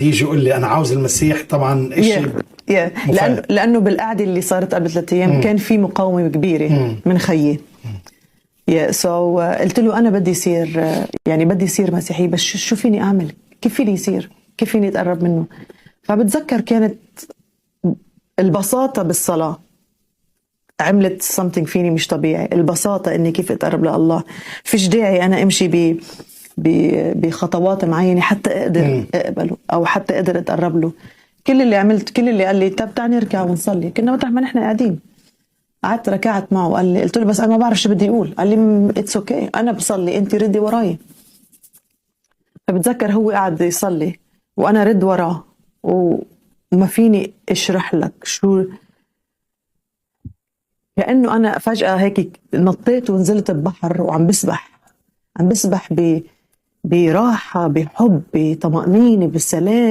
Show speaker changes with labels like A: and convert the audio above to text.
A: يجي يقول لي انا عاوز المسيح، طبعا شيء مفاجئ.
B: لانه بالقعده اللي صارت قبل 3 ايام كان في مقاومه كبيره من خيي. قلت له انا بدي يصير، يعني بدي يصير مسيحي، بس شو فيني اعمل؟ كيف فيني يصير؟ كيف فيني اتقرب منه؟ فبتذكر كانت البساطه بالصلاه عملت something فيني مش طبيعي. البساطه اني كيف اتقرب لله، فيش داعي انا امشي بخطوات معينه حتى اقدر اقبله او حتى اقدر اتقرب له. كل اللي قال لي طب تعال نركع ونصلي، كنا مطرح ما نحن قاعدين. قعدت ركعت معه وقال لي، قلت له بس انا ما بعرف شو بدي اقول. قال لي اتس اوكي، انا بصلي انت ردي وراي. فبتذكر هو قاعد يصلي وانا رد وراه وما فيني اشرح لك شو، كأنه انا فجأة هيك نطيت ونزلت ببحر وعم بسبح براحة، بحب، بطمأنينة، بسلام.